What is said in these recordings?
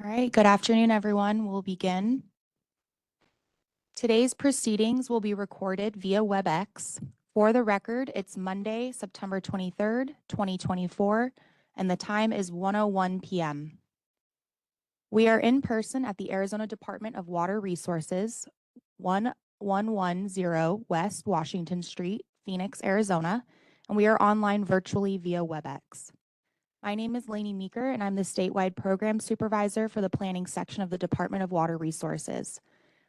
All right, good afternoon, everyone. We'll begin. Today's proceedings will be recorded via WebEx. For the record, it's Monday, September 23rd, 2024, and the time is 1:01 p.m. We are in person at the Arizona Department of Water Resources, 1110 West Washington Street, Phoenix, Arizona, and we are online virtually via WebEx. My name is Lainey Meeker, and I'm the statewide program supervisor for the planning section of the Department of Water Resources.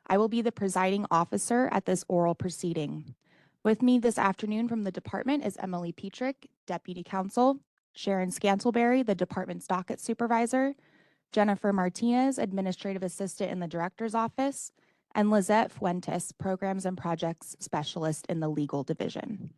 I will be the presiding officer at this oral proceeding. With me this afternoon from the department is Emily Petrick, Deputy Counsel, Sharon Scantleberry, the department's docket supervisor, Jennifer Martinez, Administrative Assistant in the Director's Office, and Lizette Fuentes, Programs and Projects Specialist in the Legal Division.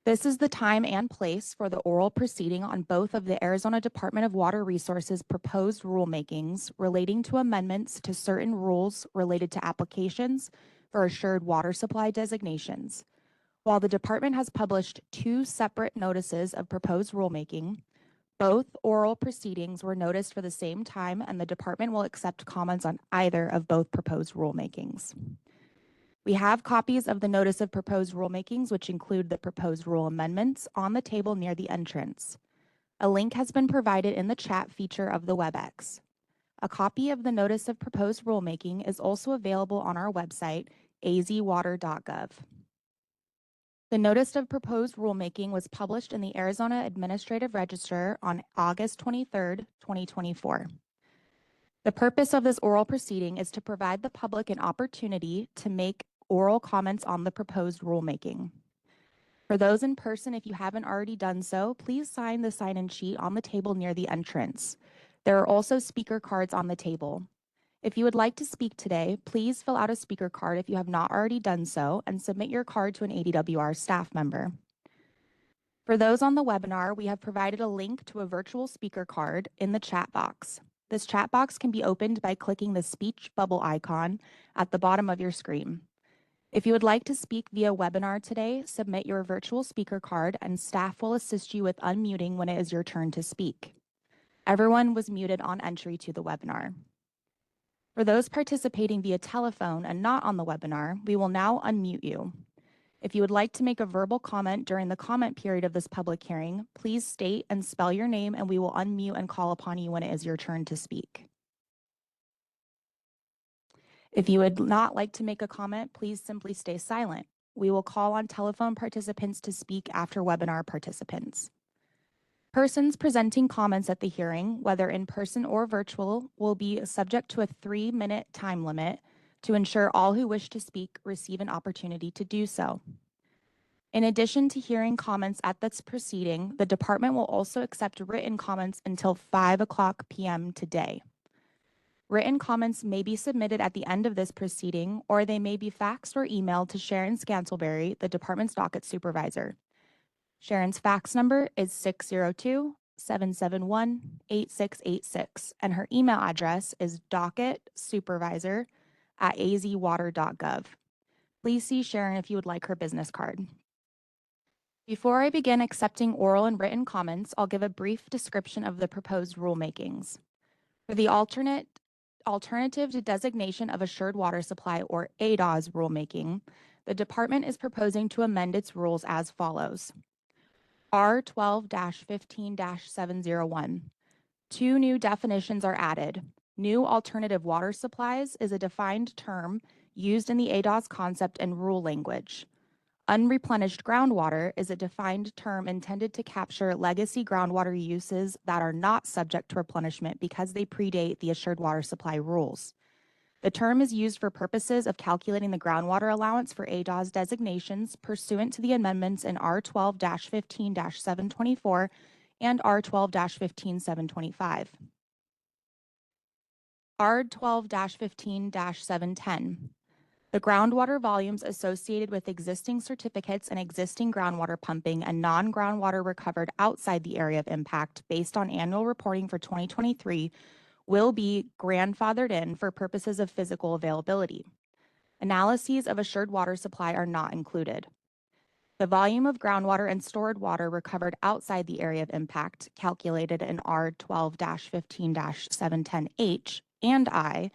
This is the time and place for the oral proceeding on both of the Arizona Department of Water Resources proposed rulemakings relating to amendments to certain rules related to applications for assured water supply designations. While the department has published 2 separate notices of proposed rulemaking, both oral proceedings were noticed for the same time, and the department will accept comments on either of both proposed rulemakings. We have copies of the notice of proposed rulemakings, which include the proposed rule amendments, on the table near the entrance. A link has been provided in the chat feature of the WebEx. A copy of the notice of proposed rulemaking is also available on our website, azwater.gov. The notice of proposed rulemaking was published in the Arizona Administrative Register on August 23rd, 2024. The purpose of this oral proceeding is to provide the public an opportunity to make oral comments on the proposed rulemaking. For those in person, if you haven't already done so, please sign the sign-in sheet on the table near the entrance. There are also speaker cards on the table. If you would like to speak today, please fill out a speaker card if you have not already done so and submit your card to an ADWR staff member. For those on the webinar, we have provided a link to a virtual speaker card in the chat box. This chat box can be opened by clicking the speech bubble icon at the bottom of your screen. If you would like to speak via webinar today, submit your virtual speaker card and staff will assist you with unmuting when it is your turn to speak. Everyone was muted on entry to the webinar. For those participating via telephone and not on the webinar, we will now unmute you. If you would like to make a verbal comment during the comment period of this public hearing, please state and spell your name and we will unmute and call upon you when it is your turn to speak. If you would not like to make a comment, please simply stay silent. We will call on telephone participants to speak after webinar participants. Persons presenting comments at the hearing, whether in person or virtual, will be subject to a 3-minute time limit to ensure all who wish to speak receive an opportunity to do so. In addition to hearing comments at this proceeding, the department will also accept written comments until 5:00 p.m. today. Written comments may be submitted at the end of this proceeding, or they may be faxed or emailed to Sharon Scantleberry, the department's docket supervisor. Sharon's fax number is 602-771-8686, and her email address is docketsupervisor@azwater.gov. Please see Sharon if you would like her business card. Before I begin accepting oral and written comments, I'll give a brief description of the proposed rulemakings. For the Alternative to Designation of Assured Water Supply, or ADAS rulemaking, the department is proposing to amend its rules as follows. R12-15-701. 2 new definitions are added. New alternative water supplies is a defined term used in the ADAS concept and rule language. Unreplenished groundwater is a defined term intended to capture legacy groundwater uses that are not subject to replenishment because they predate the assured water supply rules. The term is used for purposes of calculating the groundwater allowance for ADAS designations pursuant to the amendments in R12-15-724 and R12-15-725. R12-15-710. The groundwater volumes associated with existing certificates and existing groundwater pumping and non-groundwater recovered outside the area of impact based on annual reporting for 2023 will be grandfathered in for purposes of physical availability. Analyses of assured water supply are not included. The volume of groundwater and stored water recovered outside the area of impact, calculated in R 12-15-710H and I,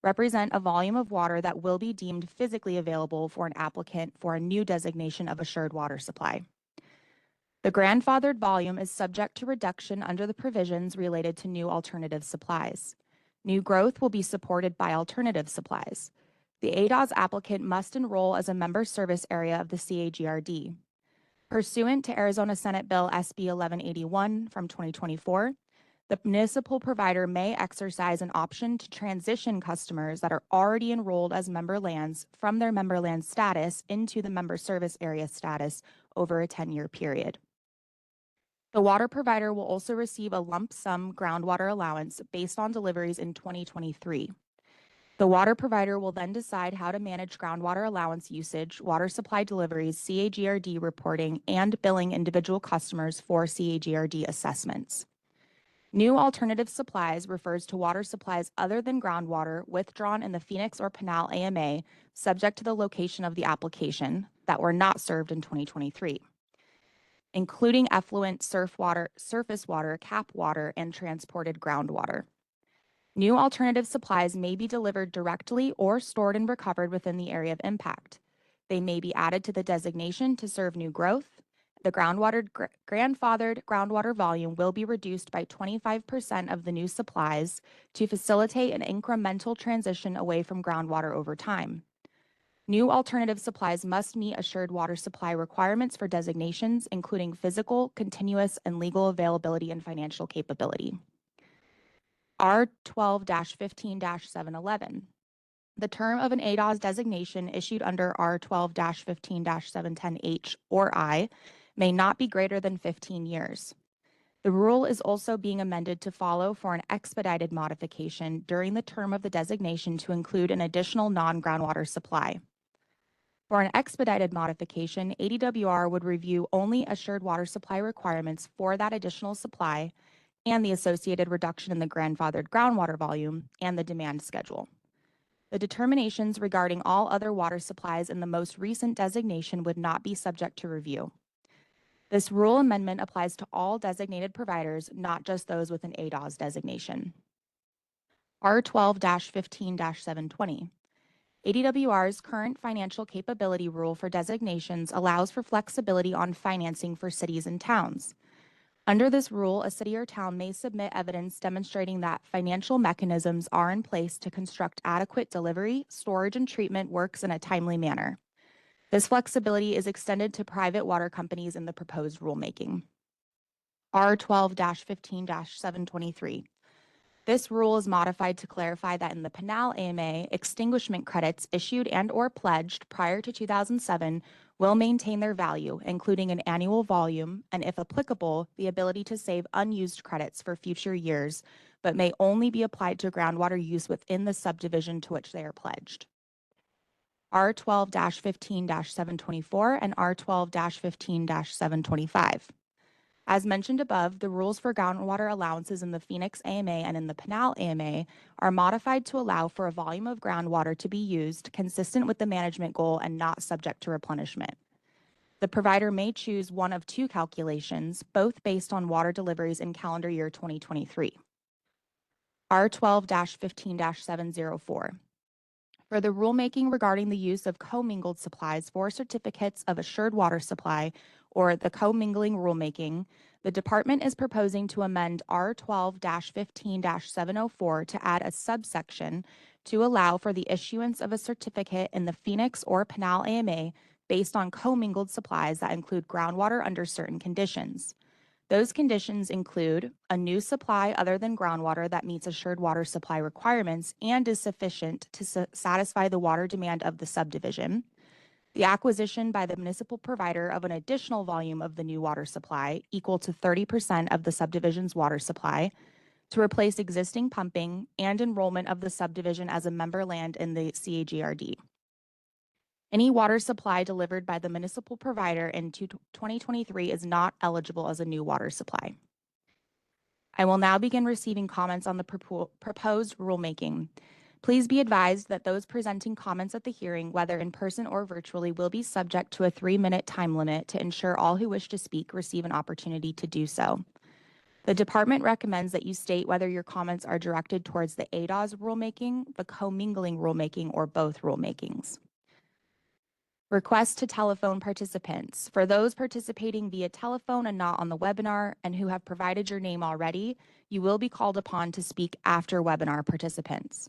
represent a volume of water that will be deemed physically available for an applicant for a new designation of assured water supply. The grandfathered volume is subject to reduction under the provisions related to new alternative supplies. New growth will be supported by alternative supplies. The ADOS applicant must enroll as a member service area of the CAGRD. Pursuant to Arizona Senate Bill SB 1181 from 2024, the municipal provider may exercise an option to transition customers that are already enrolled as member lands from their member land status into the member service area status over a 10-year period. The water provider will also receive a lump sum groundwater allowance based on deliveries in 2023. The water provider will then decide how to manage groundwater allowance usage, water supply deliveries, CAGRD reporting, and billing individual customers for CAGRD assessments. New alternative supplies refers to water supplies other than groundwater withdrawn in the Phoenix or Pinal AMA, subject to the location of the application, that were not served in 2023, including effluent, surface water, cap water, and transported groundwater. New alternative supplies may be delivered directly or stored and recovered within the area of impact. They may be added to the designation to serve new growth. The grandfathered groundwater volume will be reduced by 25% of the new supplies to facilitate an incremental transition away from groundwater over time. New alternative supplies must meet assured water supply requirements for designations, including physical, continuous, and legal availability and financial capability. R 12-15-711. The term of an ADOS designation issued under R 12-15-710H or I may not be greater than 15 years. The rule is also being amended to follow for an expedited modification during the term of the designation to include an additional non-groundwater supply. For an expedited modification, ADWR would review only assured water supply requirements for that additional supply and the associated reduction in the grandfathered groundwater volume and the demand schedule. The determinations regarding all other water supplies in the most recent designation would not be subject to review. This rule amendment applies to all designated providers, not just those with an ADOS designation. R 12-15-720. ADWR's current financial capability rule for designations allows for flexibility on financing for cities and towns. Under this rule, a city or town may submit evidence demonstrating that financial mechanisms are in place to construct adequate delivery, storage, and treatment works in a timely manner. This flexibility is extended to private water companies in the proposed rulemaking. R 12-15-723. This rule is modified to clarify that in the Pinal AMA, extinguishment credits issued and or pledged prior to 2007 will maintain their value, including an annual volume and, if applicable, the ability to save unused credits for future years, but may only be applied to groundwater use within the subdivision to which they are pledged. R 12-15-724 and R 12-15-725. As mentioned above, the rules for groundwater allowances in the Phoenix AMA and in the Pinal AMA are modified to allow for a volume of groundwater to be used consistent with the management goal and not subject to replenishment. The provider may choose one of two calculations, both based on water deliveries in calendar year 2023. R 12-15-704. For the rulemaking regarding the use of commingled supplies for certificates of assured water supply, or the commingling rulemaking, the department is proposing to amend R 12-15-704 to add a subsection to allow for the issuance of a certificate in the Phoenix or Pinal AMA based on commingled supplies that include groundwater under certain conditions. Those conditions include a new supply other than groundwater that meets assured water supply requirements and is sufficient to satisfy the water demand of the subdivision, the acquisition by the municipal provider of an additional volume of the new water supply equal to 30% of the subdivision's water supply to replace existing pumping, and enrollment of the subdivision as a member land in the CAGRD. Any water supply delivered by the municipal provider in 2023 is not eligible as a new water supply. I will now begin receiving comments on the proposed rulemaking. Please be advised that those presenting comments at the hearing, whether in person or virtually, will be subject to a 3-minute time limit to ensure all who wish to speak receive an opportunity to do so. The department recommends that you state whether your comments are directed towards the ADAS rulemaking, the commingling rulemaking, or both rulemakings. Request to telephone participants. For those participating via telephone and not on the webinar and who have provided your name already, you will be called upon to speak after webinar participants.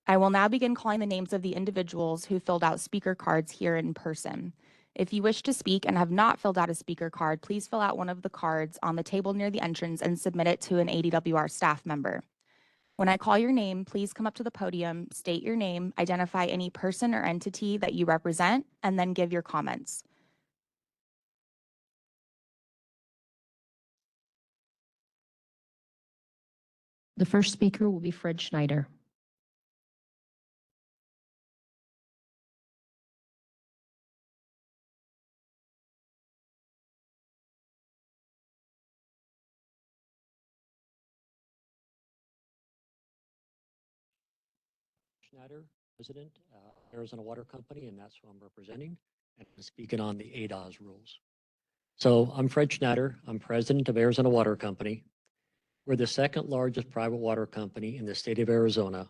I will now begin calling the names of the individuals who filled out speaker cards here in person. If you wish to speak and have not filled out a speaker card, please fill out one of the cards on the table near the entrance and submit it to an ADWR staff member. When I call your name, please come up to the podium, state your name, identify any person or entity that you represent, and then give your comments. The first speaker will be Fred Schneider. Schneider, President, Arizona Water Company, and that's who I'm representing, and I'm speaking on the ADAS rules. So I'm Fred Schneider. I'm President of Arizona Water Company. We're the second largest private water company in the state of Arizona.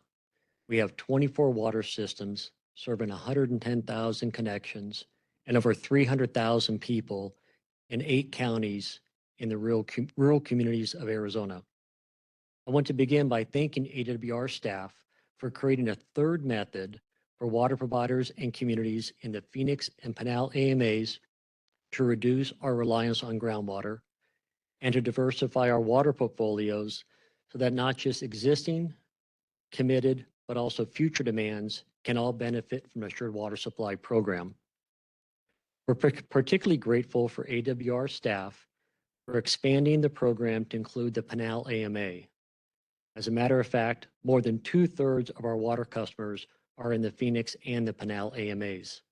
We have 24 water systems serving 110,000 connections and over 300,000 people in 8 counties in the rural communities of Arizona. I want to begin by thanking AWR staff for creating a third method for water providers and communities in the Phoenix and Pinal AMAs to reduce our reliance on groundwater and to diversify our water portfolios so that not just existing, committed, but also future demands can all benefit from an assured water supply program. We're particularly grateful for AWR staff for expanding the program to include the Pinal AMA. As a matter of fact, more than 2/3 of our water customers are in the Phoenix and the Pinal AMAs.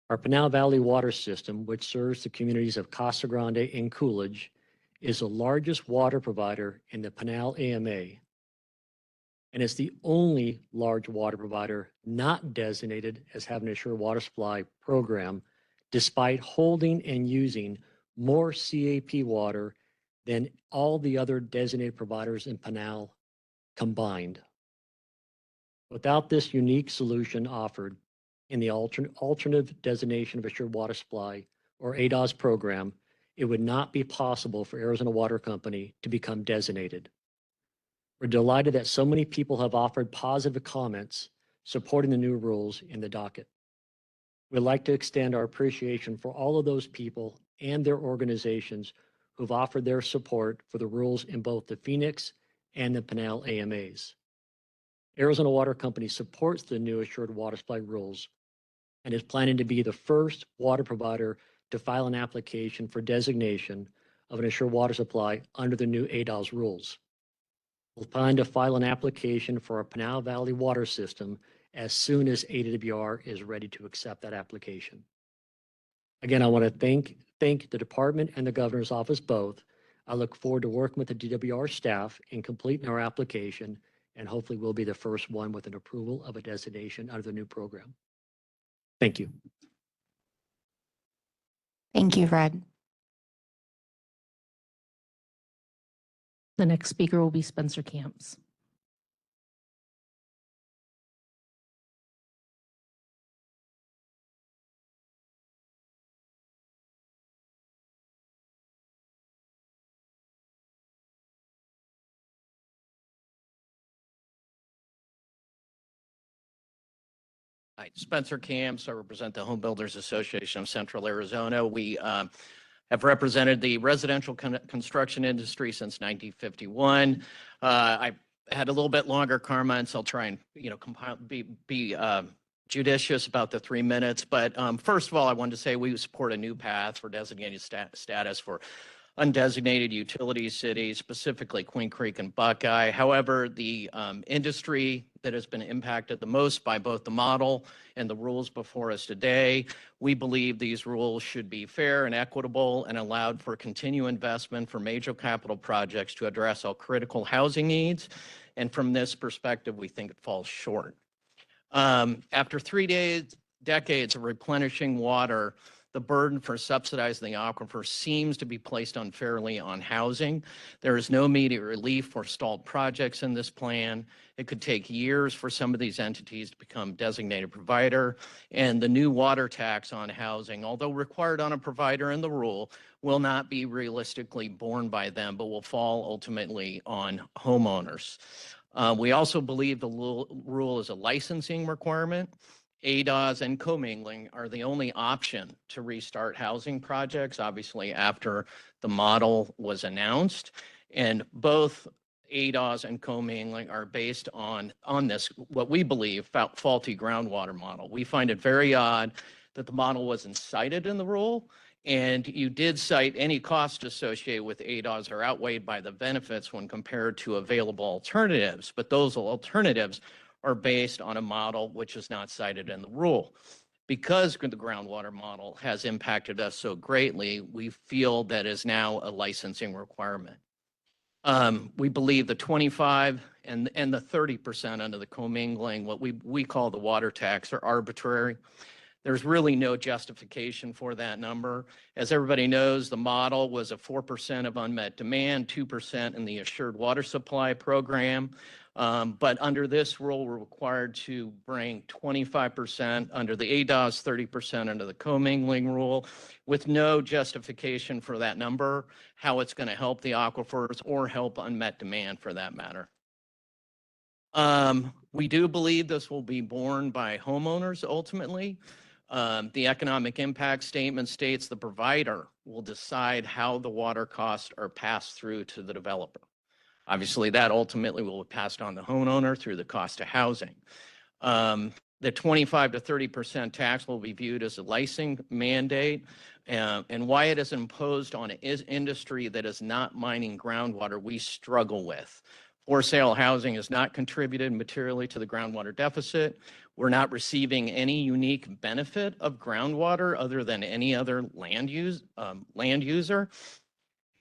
Our Pinal Valley water system, which serves the communities of Casa Grande and Coolidge, is the largest water provider in the Pinal AMA, and it's the only large water provider not designated as having an assured water supply program, despite holding and using more CAP water than all the other designated providers in Pinal combined. Without this unique solution offered in the alternative designation of assured water supply, or ADAS program, it would not be possible for Arizona Water Company to become designated. We're delighted that so many people have offered positive comments supporting the new rules in the docket. We'd like to extend our appreciation for all of those people and their organizations who've offered their support for the rules in both the Phoenix and the Pinal AMAs. Arizona Water Company supports the new assured water supply rules and is planning to be the first water provider to file an application for designation of an assured water supply under the new ADAS rules. We'll plan to file an application for our Pinal Valley water system as soon as AWR is ready to accept that application. Again, I want to thank the department and the governor's office both. I look forward to working with the DWR staff in completing our application, and hopefully we'll be the first one with an approval of a designation under the new program. Thank you. Thank you, Fred. The next speaker will be Spencer Camps. Hi, Spencer Camps. I represent the Home Builders Association of Central Arizona. We have represented the residential construction industry since 1951. I had a little bit longer comments. I'll try and be judicious about the 3 minutes. But first of all, I wanted to say we support a new path for designated status for undesignated utility cities, specifically Queen Creek and Buckeye. However, the industry that has been impacted the most by both the model and the rules before us today, we believe these rules should be fair and equitable and allowed for continued investment for major capital projects to address all critical housing needs And from this perspective, we think it falls short. After decades of replenishing water, the burden for subsidizing the aquifer seems to be placed unfairly on housing. There is no immediate relief for stalled projects in this plan. It could take years for some of these entities to become designated provider. And the new water tax on housing, although required on a provider in the rule, will not be realistically borne by them, but will fall ultimately on homeowners. We also believe the rule is a licensing requirement. ADOS and commingling are the only option to restart housing projects, obviously after the model was announced. And both ADOS and commingling are based on this, what we believe, faulty groundwater model. We find it very odd that the model wasn't cited in the rule, and you did cite any cost associated with ADOS are outweighed by the benefits when compared to available alternatives, but those alternatives are based on a model which is not cited in the rule. Because the groundwater model has impacted us so greatly, we feel that is now a licensing requirement. We believe the 25 and the 30% under the commingling, what we call the water tax, are arbitrary. There's really no justification for that number. As everybody knows, the model was a 4% of unmet demand, 2% in the assured water supply program. But under this rule, we're required to bring 25% under the ADOS, 30% under the commingling rule, with no justification for that number, how it's going to help the aquifers or help unmet demand for that matter. We do believe this will be borne by homeowners ultimately. The economic impact statement states the provider will decide how the water costs are passed through to the developer. Obviously, that ultimately will be passed on the homeowner through the cost of housing. The 25 to 30% tax will be viewed as a licensing mandate, and why it is imposed on an industry that is not mining groundwater, we struggle with. For sale housing has not contributed materially to the groundwater deficit. We're not receiving any unique benefit of groundwater other than any other land user.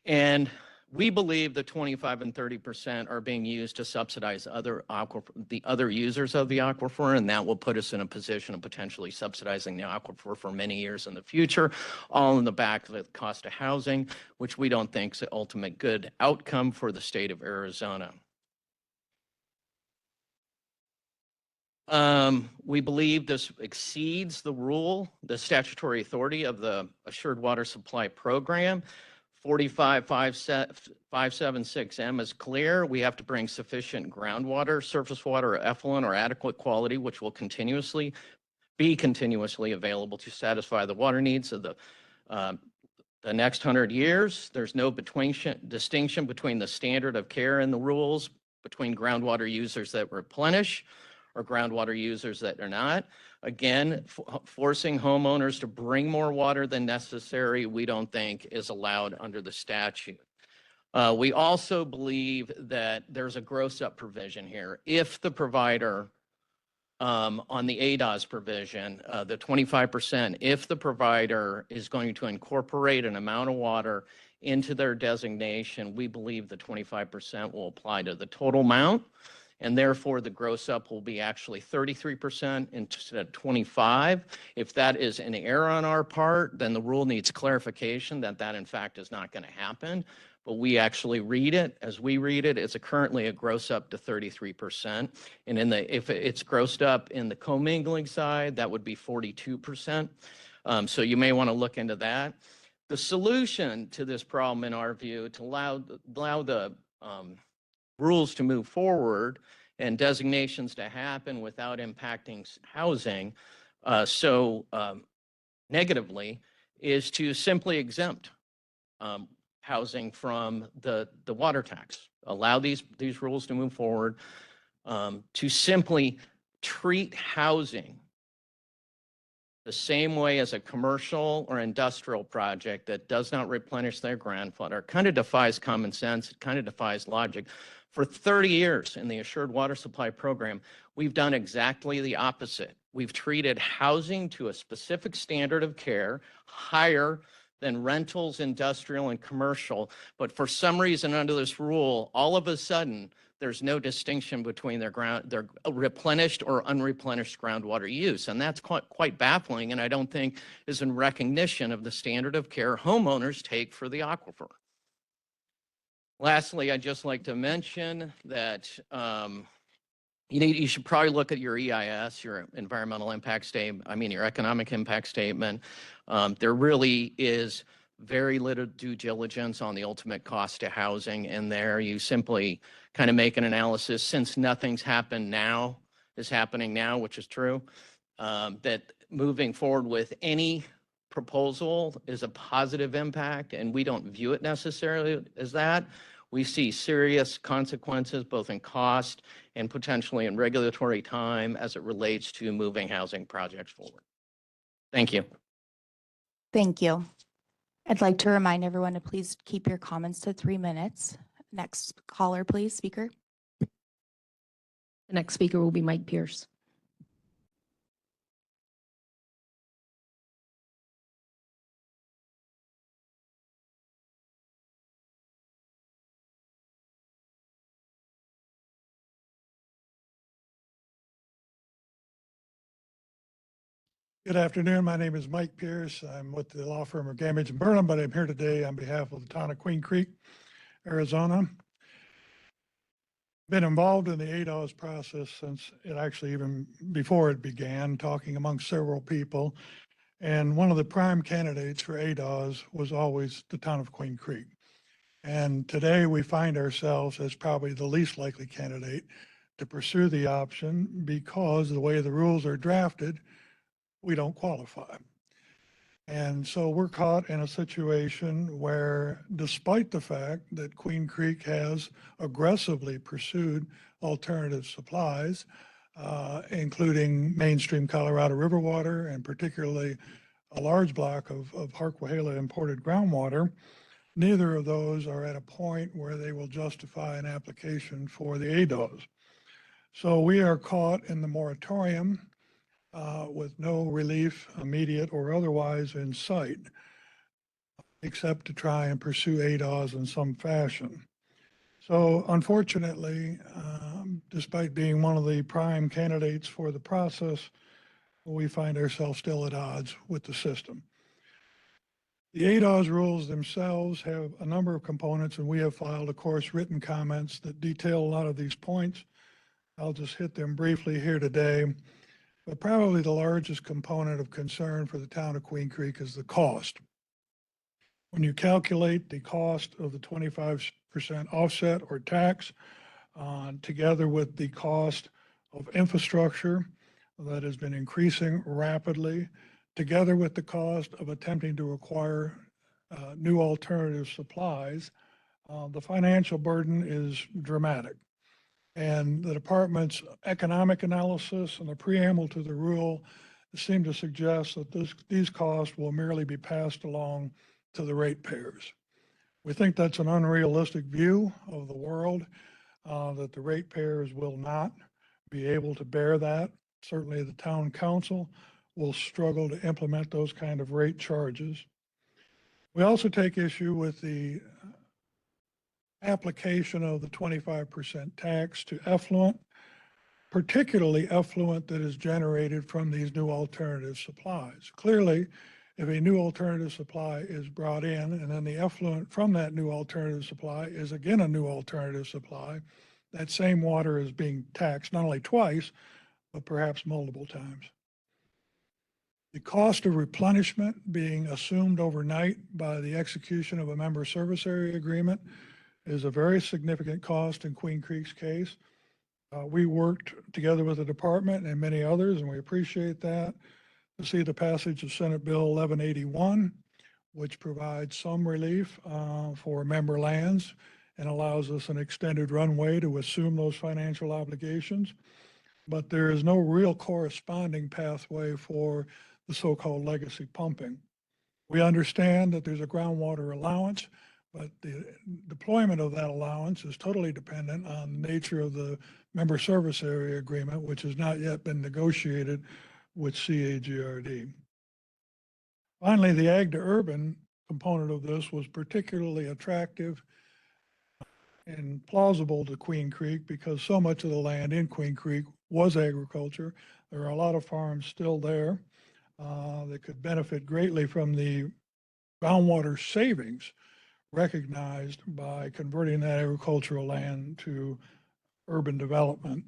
And we believe the 25 and 30% are being used to subsidize the other users of the aquifer, and that will put us in a position of potentially subsidizing the aquifer for many years in the future, all in the back of the cost of housing, which we don't think is the ultimate good outcome for the state of Arizona. We believe this exceeds the rule, the statutory authority of the Assured Water Supply Program. 45576M is clear. We have to bring sufficient groundwater, surface water, or effluent, or adequate quality, which will be continuously available to satisfy the water needs of the next 100 years. There's no distinction between the standard of care and the rules between groundwater users that replenish or groundwater users that are not. Again, forcing homeowners to bring more water than necessary, we don't think is allowed under the statute. We also believe that there's a gross up provision here. If the provider, on the ADOS provision, the 25%, if the provider is going to incorporate an amount of water into their designation, we believe the 25% will apply to the total amount. And therefore, the gross up will be actually 33% instead of 25. If that is an error on our part, then the rule needs clarification that in fact is not going to happen. But we actually read it, as we read it, it's currently a gross up to 33%. And if it's grossed up in the commingling side, that would be 42%. So you may want to look into that. The solution to this problem, in our view, to allow the rules to move forward and designations to happen without impacting housing so negatively, is to simply exempt housing from the water tax. Allow these rules to move forward, to simply treat housing the same way as a commercial or industrial project that does not replenish their groundwater. Kind of defies common sense, it kind of defies logic. For 30 years in the Assured Water Supply Program, we've done exactly the opposite. We've treated housing to a specific standard of care, higher than rentals, industrial, and commercial. But for some reason under this rule, all of a sudden, there's no distinction between their replenished or unreplenished groundwater use. And that's quite baffling, and I don't think is in recognition of the standard of care homeowners take for the aquifer. Lastly, I'd just like to mention that you should probably look at your EIS, your environmental impact statement, your economic impact statement. There really is very little due diligence on the ultimate cost to housing in there. You simply kind of make an analysis, since nothing's happening now, which is true, that moving forward with any proposal is a positive impact, and we don't view it necessarily as that. We see serious consequences, both in cost and potentially in regulatory time as it relates to moving housing projects forward. Thank you. Thank you. I'd like to remind everyone to please keep your comments to 3 minutes. Next caller, please, speaker. The next speaker will be Mike Pierce. Good afternoon. My name is Mike Pierce. I'm with the law firm of Gamage and Burnham, but I'm here today on behalf of the town of Queen Creek, Arizona. Been involved in the ADOS process since it actually, even before it began, talking among several people. And one of the prime candidates for ADOS was always the town of Queen Creek. And today we find ourselves as probably the least likely candidate to pursue the option because the way the rules are drafted, we don't qualify. And so we're caught in a situation where, despite the fact that Queen Creek has aggressively pursued alternative supplies, including mainstream Colorado River water and particularly a large block of Harquahala imported groundwater, neither of those are at a point where they will justify an application for the ADOS. So we are caught in the moratorium with no relief, immediate or otherwise, in sight, except to try and pursue ADOS in some fashion. So unfortunately, despite being one of the prime candidates for the process, we find ourselves still at odds with the system. The ADOS rules themselves have a number of components, and we have filed, of course, written comments that detail a lot of these points. I'll just hit them briefly here today. But probably the largest component of concern for the town of Queen Creek is the cost. When you calculate the cost of the 25% offset or tax, together with the cost of infrastructure that has been increasing rapidly, together with the cost of attempting to acquire new alternative supplies, the financial burden is dramatic. And the department's economic analysis and the preamble to the rule seem to suggest that these costs will merely be passed along to the ratepayers. We think that's an unrealistic view of the world, that the ratepayers will not be able to bear that. Certainly the town council will struggle to implement those kind of rate charges. We also take issue with the application of the 25% tax to effluent, particularly effluent that is generated from these new alternative supplies. Clearly, if a new alternative supply is brought in and then the effluent from that new alternative supply is again a new alternative supply, that same water is being taxed not only twice, but perhaps multiple times. The cost of replenishment being assumed overnight by the execution of a member service area agreement is a very significant cost in Queen Creek's case. We worked together with the department and many others, and we appreciate that, to see the passage of Senate Bill 1181, which provides some relief for member lands and allows us an extended runway to assume those financial obligations. But there is no real corresponding pathway for the so-called legacy pumping. We understand that there's a groundwater allowance, but the deployment of that allowance is totally dependent on the nature of the member service area agreement, which has not yet been negotiated with CAGRD. Finally, the ag to urban component of this was particularly attractive and plausible to Queen Creek because so much of the land in Queen Creek was agriculture. There are a lot of farms still there that could benefit greatly from the groundwater savings recognized by converting that agricultural land to urban development.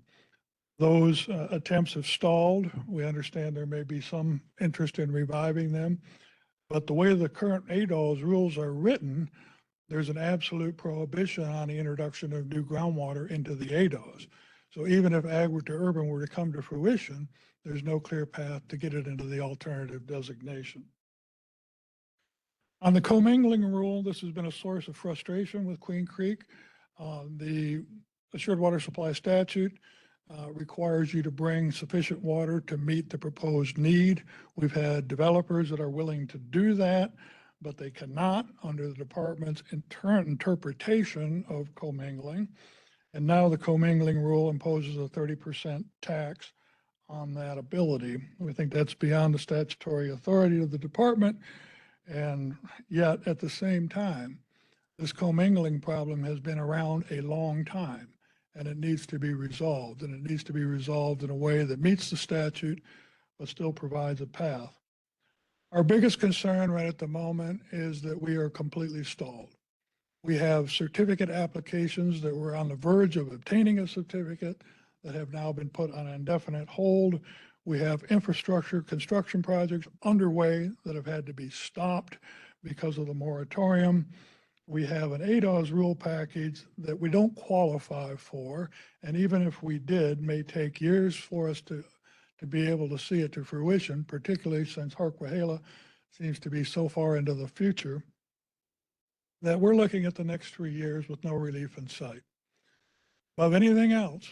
Those attempts have stalled. We understand there may be some interest in reviving them, but the way the current ADOS rules are written, there's an absolute prohibition on the introduction of new groundwater into the ADOS. So even if agri to urban were to come to fruition, there's no clear path to get it into the alternative designation. On the commingling rule, this has been a source of frustration with Queen Creek. The Assured Water Supply Statute requires you to bring sufficient water to meet the proposed need. We've had developers that are willing to do that, but they cannot under the department's current interpretation of commingling. And now the commingling rule imposes a 30% tax on that ability. We think that's beyond the statutory authority of the department. And yet at the same time, this commingling problem has been around a long time and it needs to be resolved. And it needs to be resolved in a way that meets the statute, but still provides a path. Our biggest concern right at the moment is that we are completely stalled. We have certificate applications that were on the verge of obtaining a certificate that have now been put on indefinite hold. We have infrastructure construction projects underway that have had to be stopped because of the moratorium. We have an ADOS rule package that we don't qualify for, and even if we did, may take years for us to be able to see it to fruition, particularly since Harquahala seems to be so far into the future that we're looking at the next 3 years with no relief in sight. Above anything else,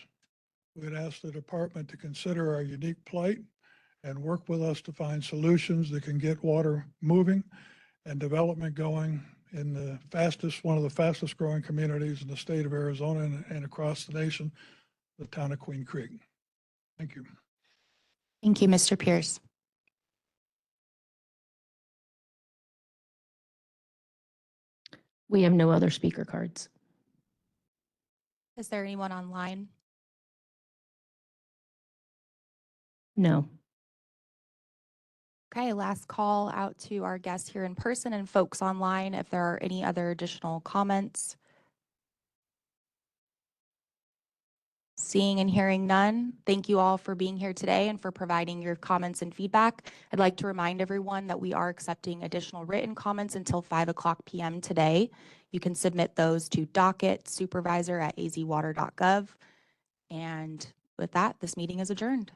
we'd ask the department to consider our unique plight and work with us to find solutions that can get water moving and development going in one of the fastest growing communities in the state of Arizona and across the nation, the town of Queen Creek. Thank you. Thank you, Mr. Pierce. We have no other speaker cards. Is there anyone online? No. Okay, last call out to our guests here in person and folks online if there are any other additional comments. Seeing and hearing none, thank you all for being here today and for providing your comments and feedback. I'd like to remind everyone that we are accepting additional written comments until 5:00 p.m. today. You can submit those to docketsupervisor@azwater.gov. And with that, this meeting is adjourned.